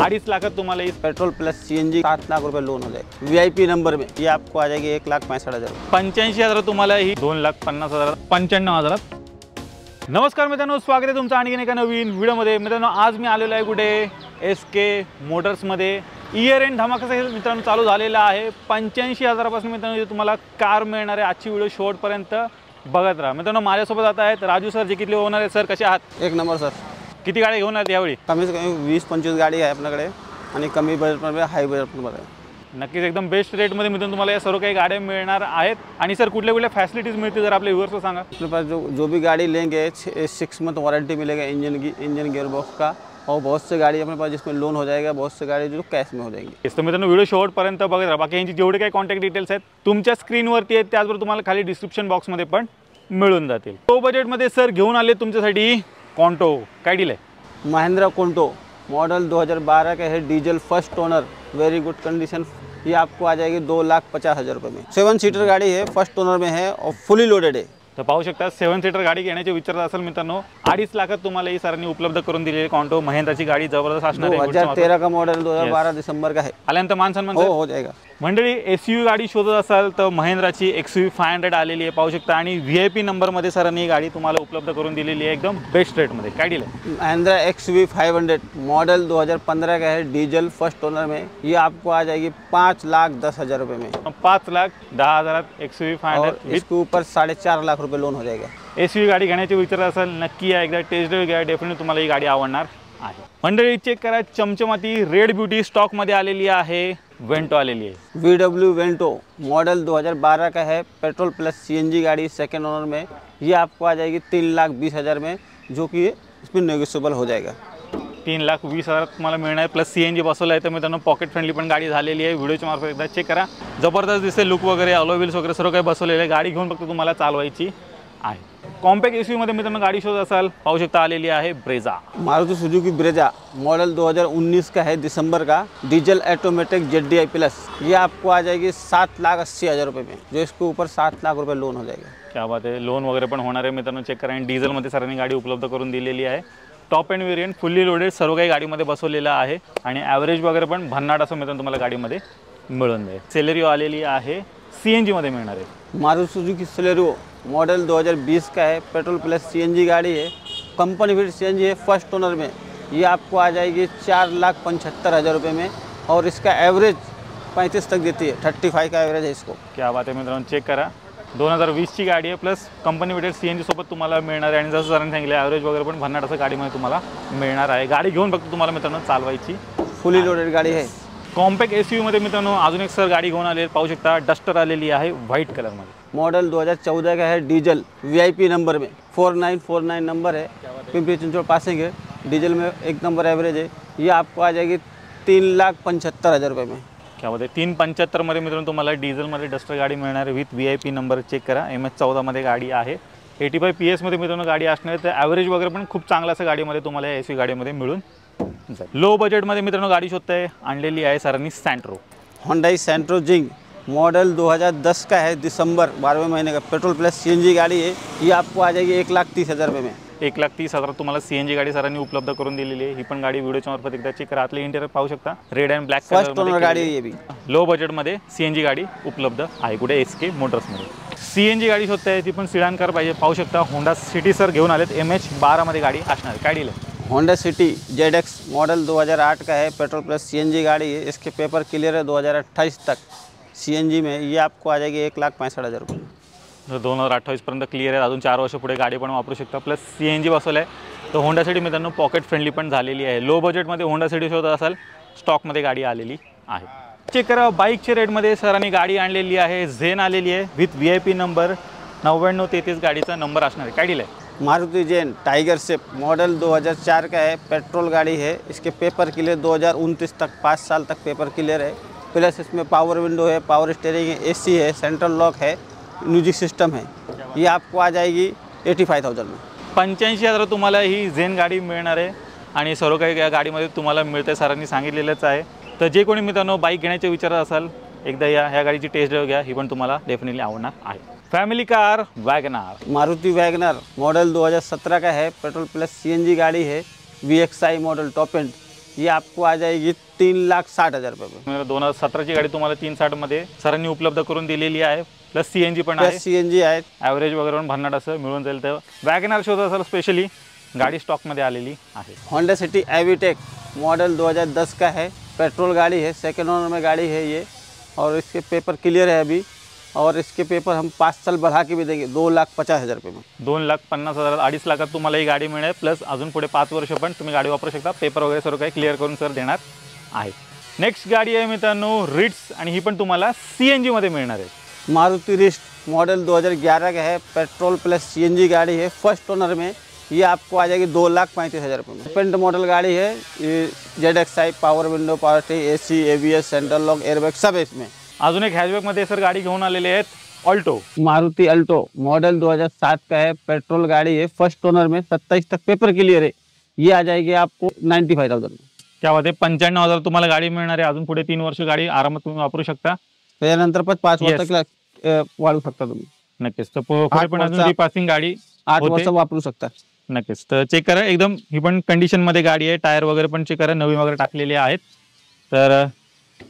2.5 लाख तुम्हाला इस petrol plus CNG 7 lakh रुपए लोन हो जाएगा वीआईपी नंबर में। ये आपको आ जाएगी 1,65,000। 85,000 तुम्हाला ही 2,50,000 95,000। नमस्कार मित्रांनो, स्वागत आहे तुमचं आणखीन एका नवीन व्हिडिओमध्ये। मित्रांनो आज मी आलेलो आहे कुठे एसके मोटर्समध्ये। इयर एंड धमाका सेल मित्रांनो चालू झालेला आहे। 85,000 पासून मित्रांनो तुम्हाला कार मिळणार आहे। आजची व्हिडिओ शेवटपर्यंत बघत राहा। मित्रांनो माझ्यासोबत आता आहेत राजू सर, जे किती ओनर आहे। सर कसे आहात? एक नंबर सर। किती गाडी घेऊन आहात यावेळी? कमी से कमी 20-25 गाडी आहे आपल्याकडे आणि कमी बजेटमध्ये हाय बजेटमध्ये आहे। नक्कीच एकदम बेस्ट रेटमध्ये मित्रांनो तुम्हाला या सर्व काही गाड्या मिळणार आहेत। आणि सर कुठल्या कुठल्या फॅसिलिटीज मिळतील जर आपल्या व्ह्यूअर्सला सांगा। अपने पास जो भी गाड़ी लेंगे 6 मंथ वारंटी मिलेगा इंजन गियर बॉक्स का, और बहुत से गाड़ी अपने पास जिसमें लोन हो जाएगा, बहुत से गाड़ी जो कैश में हो जाएंगी। तो मित्रांनो व्हिडिओ शेवटपर्यंत बघत राहा। बाकी यांची जेवढे काही कॉन्टॅक्ट डिटेल्स आहेत तुमच्या स्क्रीनवरती आहेत, त्याचबरोबर तुम्हाला खाली डिस्क्रिप्शन बॉक्समध्ये पण मिळून जातील। तो बजेटमध्ये सर घेऊन आले तुमच्यासाठी कॉन्टो, काय डील आहे? महिंद्रा कोंटो मॉडल 2012 का है, diesel first owner, very good condition. ये आपको आ जाएगी 2,50,000 रुपये में। 7 सीटर गाड़ी है, फर्स्ट ओनर में है और फुली लोडेड है। तर पाहू शकता 7 सीटर गाडी घेण्याचे विचार असेल मित्रांनो 2.5 लाखात तुम्हाला ही सरांनी उपलब्ध करून दिलेली कॉन्टो महिंद्राची गाडी जबरदस्त असणार आहे। 2013 का मॉडल 2012 दिसंबर का है। आल्यानंतर मान सन्मान हो जाएगा। मंडळी एसयूव्ही गाडी शोधत असाल तर महिंद्राची XUV 500 आलेली आहे, पाहू शकता। आणि VIP नंबरमध्ये सरांनी ही गाडी तुम्हाला उपलब्ध करून दिलेली आहे एकदम बेस्ट रेटमध्ये। काय डील आहे? महिंद्रा XUV 500 मॉडल 2015 का है, डीजल फर्स्ट ओनर में। ये आपको आ जाएगी 5,10,000 रुपये में। 5,10,000 XUV 500। इसके ऊपर 4.5 लाख रुपये लोन हो जाएगा। SUV गाडी घेण्याचे विचार असेल नक्की या, एकदा टेस्ट ड्राइव्ह घ्या, डेफिनेटली तुम्हाला ही गाडी आवडणार आहे। मंडळी चेक करा, चमचमाती रेड ब्यूटी स्टॉक मध्ये आलेली आहे, वेंटो आलेली आहे। VW वेंटो मॉडल 2012 का है, पेट्रोल प्लस CNG गाड़ी सेकंड ओनर में। ये आपको आ जाएगी 3,20,000 में, जो कि इसमें नेगोशिएबल हो जाएगा। 3,20,000 तुम्हाला मिळणार, प्लस CNG बसवलं आहे। तर मित्रांनो पॉकेट फ्रेंडली पण गाडी झालेली आहे। व्हिडिओच्या मार्फत एकदा चेक करा, जबरदस्त दिसते लुक वगैरे, अलॉय व्हील्स वगैरे सर्व काही बसवलेलं आहे। गाडी घेऊन फक्त तुम्हाला चालवायची आहे। कॉम्पॅक्ट SUV मध्ये मित्रांनो गाडी शोध असाल, पाहू शकता आलेली आहे Brezza, Maruti Suzuki Brezza model 2019 का है, दिसंबर का, डीजल ऑटोमेटिक ZDI प्लस। ये आपको आ जाएगी 7,80,000 रुपये में, जो इसके ऊपर 7 लाख रुपये लोन हो जाएगा। क्या बात आहे, लोन वगैरे पण होणार आहे मित्रांनो। चेक करा, आणि डिझेलमध्ये सरांनी गाडी उपलब्ध करून दिलेली आहे। Top end variant, fully loaded, सर्व काही गाडीमध्ये बसवलेलं आहे। आणि ॲव्हरेज वगैरे पण भन्नाट असं मित्रांनो तुम्हाला गाडीमध्ये मिळून जाईल। सेलेरिओ आलेली आहे, CNG मध्ये मिळणार आहे। मारुति सुजुकी सेलेरियो मॉडल 2020 का है, पेट्रोल प्लस CNG गाड़ी है, कंपनी फिट CNG है, फर्स्ट ओनर में। ये आपको आ जाएगी 4,75,000 रुपये में, और इसका एवरेज 35 तक देती है, 35 का एवरेज है इसको। क्या बात आहे मित्रांनो, चेक करा, 2020 ची गाडी आहे, प्लस कंपनी फिटेड CNG सोबत तुम्हाला मिळणार आहे। आणि जसं सरांनी सांगितलं ॲव्हरेज वगैरे पण भन्नाट असं गाडीमध्ये तुम्हाला मिळणार आहे। गाडी घेऊन फक्त तुम्हाला मित्रांनो चालवायची, फुली लोडेड गाड़ी है। कॉम्पॅक्ट SUV मध्ये मित्रांनो अजून एक सर गाडी घेऊन आले, पाहू शकता डस्टर आलेली आहे व्हाईट कलरमध्ये। मॉडल 2014 का है, डीजल VIP नंबर में, 4949 नंबर है, पिंपरी चिंचवड पासिंग है, डीजल में 1 नंबर एवरेज है। ये आपको आ जाएगी 3,75,000 रुपये में। क्या होते 3,75 मध्ये मित्रांनो तुम्हाला डिझेलमध्ये डस्टर गाडी मिळणार आहे विथ VIP नंबर। चेक करा, MS14 मध्ये गाडी आहे, 85 PS मध्ये मित्रांनो गाडी असणार आहे। तर ॲव्हरेज वगैरे पण खूप चांगला असं गाडीमध्ये तुम्हाला या SUV गाडीमध्ये मिळून जाईल। लो बजेटमध्ये मित्रांनो गाडी शोधताय, आणलेली आहे सरांनी सँट्रो, होंडाई सँट्रो जिंग मॉडल 2010 का है, दिसंबर 12वें महीने का, पेट्रोल प्लस CNG गाड़ी है। ये आपको आ जाएगी 1,30,000 रुपये में। 1,30,000 तुम्हाला CNG गाडी सरांनी उपलब्ध करून दिलेली आहे। ही पण गाडी व्हिडिओच्या मार्फत एकदा चेक करा। आतले इंटेरियर पाहू शकता, red and black first owner गाड़ी है ये भी। लो बजेटमध्ये CNG गाडी उपलब्ध आहे कुठे SK मोटर्समध्ये। CNG गाडी शोधताय, ती पण सिडान कार पाहिजे, पाहू शकता होंडा सिटी सर घेऊन आलेत। MH12 मध्ये गाडी असणार, काय डील आहे? होंडा सिटी ZX मॉडल 2008 का है, पेट्रोल प्लस CNG गाड़ी है, इसके पेपर क्लियर है 2028 तक CNG में। ये आपको आ जाएगी 1,65,000 रुपये। 2028 पर्यंत क्लियर आहे, अजून 4 वर्ष पुढे गाडी पण वापरू शकता, प्लस CNG बसवलं आहे। तर होंडा सिटी मित्रांनो पॉकेट फ्रेंडली पण झालेली आहे। लो बजेटमध्ये होंडा सिटी शोधत असाल, स्टॉकमध्ये गाडी आलेली आहे। चेक करा, बाईकच्या रेटमध्ये सरांनी गाडी आणलेली आहे, झेन आलेली आहे विथ VIP नंबर, 9933 गाडीचा नंबर असणार आहे, काय डील आहे? मारुति जेन टाइगर शेप मॉडल 2004 का है, पेट्रोल गाड़ी है, इसके पेपर क्लियर 2029 तक, 5 साल तक पेपर क्लियर है। प्लस इसमें पावर विंडो है, पावर स्टीयरिंग है, AC है, सेंट्रल लॉक है, म्यूजिक सिस्टम है। ये आपको आ जाएगी 85,000 में। 85,000 तुम्हाला ही झेन गाडी मिळणार आहे। आणि सर्व काही या गाडीमध्ये तुम्हाला मिळते, सरांनी सांगितलेलंच आहे। तर जे कोणी मित्रांनो बाईक घेण्याचे विचार असाल, एकदा या गाडीची टेस्ट ड्राइव्ह घ्या, ही पण तुम्हाला डेफिनेटली आवडणार आहे। Family car Wagner, Maruti Wagner model 2017 का है, पेट्रोल प्लस CNG गाड़ी है, VXI मॉडल टॉप एंड। ये आपको आ जाएगी 3,60,000 रुपये में। 2017ची गाडी तुम्हाला 360मध्ये सरांनी उपलब्ध करून दिलेली आहे, प्लस CNG पण आहे, CNG आहे, ॲव्हरेज वगैरे पण भन्नाट असं मिळून जाईल। तर वॅगनर शोध असेल स्पेशली गाड़ी स्टॉक में आलेली आहे। होंडा सिटी एविटेक मॉडल 2010 का है, पेट्रोल गाड़ी है, सेकेंड ओनर में गाड़ी है ये, और इसके पेपर क्लियर है अभी, और इसके पेपर हम 5 साल बढ़ा के भी देंगे 2,50,000 रुपये में। 2,50,000 2.5 लाखात तुम्हाला ही गाडी मिळेल, प्लस अजून पुढे 5 वर्ष पण तुम्ही गाडी वापरू शकता, पेपर वगैरे सर्व काही क्लिअर करून सर देणार आहे। नेक्स्ट गाडी आहे मित्रांनो रिट्स, आणि ही पण तुम्हाला CNG मध्ये मिळणार आहे। मारुति रिस्ट मॉडल 2011 का है, पेट्रोल प्लस CNG गाड़ी है, फर्स्ट ओनर में। ये आपको आ जाएगी 2,35,000 रुपये में। पेंट मॉडल गाड़ी है, ये ZXi, power window, power steering, AC, ABS, central lock, airbag सब है इसमें। अजून एक हॅचबॅक मध्ये सर गाडी घेऊन आलेले आहेत ऑल्टो। मारुति अल्टो मॉडल 2007 का है, पेट्रोल गाड़ी है, फर्स्ट ओनर में, 27 तक पेपर क्लियर है। ये आ जाएगी आपको 95,000 में। क्या बात आहे, 95,000 तुम्हाला गाडी मिळणार आहे। अजून पुढे 3 वर्ष गाडी आरामात तुम्ही वापरू शकता, त्यानंतर 5 वर्ष तक वाढू शकता तुम्ही। नक्कीच, तर पुढे पण अजून रिपासिंग गाडी 8 वर्ष वापरू शकता। नक्कीच, तर चेक करा, एकदम ही पण कंडिशन मध्ये गाडी आहे, टायर वगैरे पण चेक करा, नवीन वगैरे टाकलेली आहेत। तर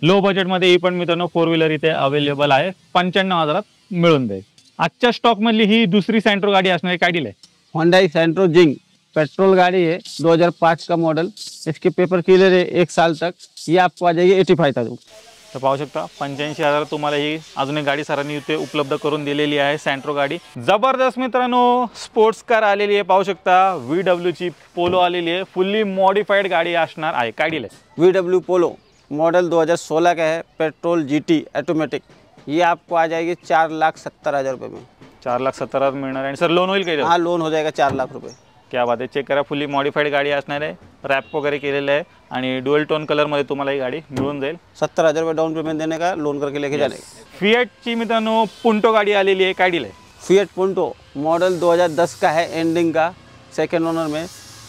लो बजेट मध्ये ही पण मित्रांनो 4 व्हीलर इथे अवेलेबल आहे, 95,000 मिळून जाईल। आजच्या स्टॉक मधली ही दुसरी सेंट्रो गाडी असणार आहे, काय डील आहे? होंडा सेंट्रो जिंग पेट्रोल गाड़ी है, 2005 का मॉडल, इसके पेपर क्लियर है 1 साल तक। ये आपको आ जाएगी 85,000। तर पाहू शकता 85,000 तुम्हाला ही अजून एक गाडी सरांनी इथे उपलब्ध करून दिलेली आहे, सेंट्रो गाडी। जबरदस्त मित्रांनो स्पोर्ट्स कार आलेली आहे, पाहू शकता VW ची पोलो आलेली आहे, फुल्ली मॉडिफाइड गाडी असणार आहे, काय डील आहे? VW पोलो मॉडल 2016 का है, पेट्रोल GT ऑटोमेटिक। ये आपको आ जाएगी 4,70,000 रुपये में। 4,70,000 मिळणार आहे। सर लोन होईल काय? हाँ, लोन हो जाएगा 4 लाख रुपये। क्या बात आहे, चेक करा, फुल्ली मॉडिफाइड गाडी असणार आहे, रॅप वगैरे केलेलं आहे, आणि ड्युअल टोन कलर मध्ये तुम्हाला ही गाडी मिळून जाईल। 70,000 रुपये डाउन पेमेंट देने का, लोन करके लेके जाने का। फिएट ची मित्रांनो पुंटो गाडी आलेली आहे, काय डील आहे? फिएट पुंटो मॉडल 2010 का है, एंडिंग का, सेकेंड ओनर में,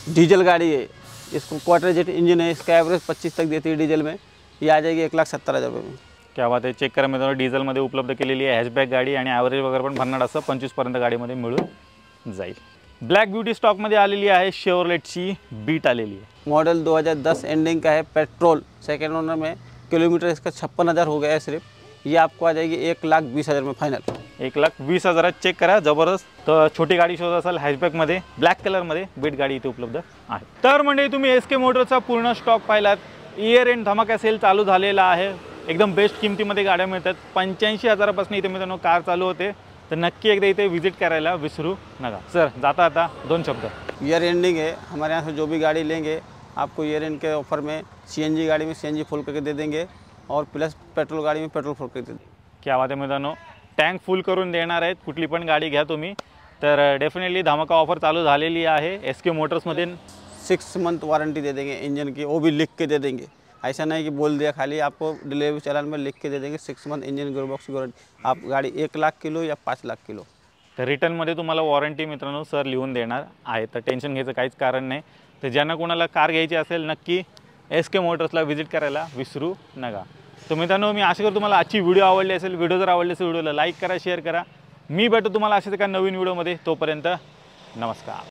डीजल गाड़ी है, इसको क्वार्टर जेट इंजन है, इसका एवरेज 25 तक देती है डीजल में। ये आ जाएगी 1,70,000 रुपये में। क्या बात आहे, चेक करा मित्रांनो, डिझेल मध्ये उपलब्ध केलेली आहे हॅचबॅक गाडी, आणि ॲव्हरेज वगैरे पण भन्नाट असं 25 पर्यंत गाडीमध्ये मिळून जाईल। ब्लॅक ब्यूटी स्टॉक मध्ये आलेली आहे, शेवरलेटची बीट आलेली आहे, मॉडल 2010 एंडिंग का है, पेट्रोल, सेकेंड ओनर में, किलोमीटर इसका 56,000 हो गया है सिर्फ। ये आपको आ जाएगी 1,20,000 में फाइनल। 1,20,000 चेक करा, जबरदस्त। तर छोटी गाडी शोध असाल हॅचबॅक मध्ये, ब्लॅक कलर मध्ये बीट गाडी इथे उपलब्ध आहे। तर म्हणजे तुम्ही SK मोटरचा पूर्ण स्टॉक पाहिलात, इयर एंड धमाका सेल चालू झालेला आहे, एकदम बेस्ट किमतीमध्ये गाड्या मिळतात। 85,000पासून इथे मित्रांनो कार चालू होते, तर नक्की एकदा इथे विजिट करायला विसरू नका। सर जाता आता 2 शब्द। ईयर एंडिंग है, हमारे यहाँ से जो भी गाड़ी लेंगे आपको ईयर एंड के ऑफर में CNG गाड़ी में CNG फुल करके दे देंगे, और प्लस पेट्रोल गाड़ी में पेट्रोल फुल करके दे देंगे। क्या बात आहे मित्रांनो, टँक फुल करून देणार आहेत, कुठली पण गाडी घ्या तुम्ही, तर डेफिनेटली धमाका ऑफर चालू झालेली आहे SK मोटर्समध्ये। 6 मंथ वारंटी दे देंगे इंजन की, वो भी लिख के दे देंगे, ऐसा नहीं कि बोल दिया खाली, आपको डिलीवरी चालान में लिख के दे देंगे 6 मंथ इंजन गियर बॉक्स की वारंटी। आप गाड़ी 1 लाख किलो या 5 लाख किलो, तर रिटर्नमध्ये तुम्हाला वॉरंटी मित्रांनो सर लिहून देणार आहे, तर टेन्शन घ्यायचं काहीच कारण नाही। तर ज्यांना कोणाला कार घ्यायची असेल नक्की SK मोटर्सला व्हिजिट करायला विसरू नका। तर मित्रांनो मी आशा करतो तुम्हाला आजची व्हिडिओ आवडली असेल, व्हिडिओ जर आवडली असेल व्हिडिओला लाईक करा, शेअर करा। मी भेटतो तुम्हाला अशाच एका नवीन व्हिडिओमध्ये, तोपर्यंत नमस्कार।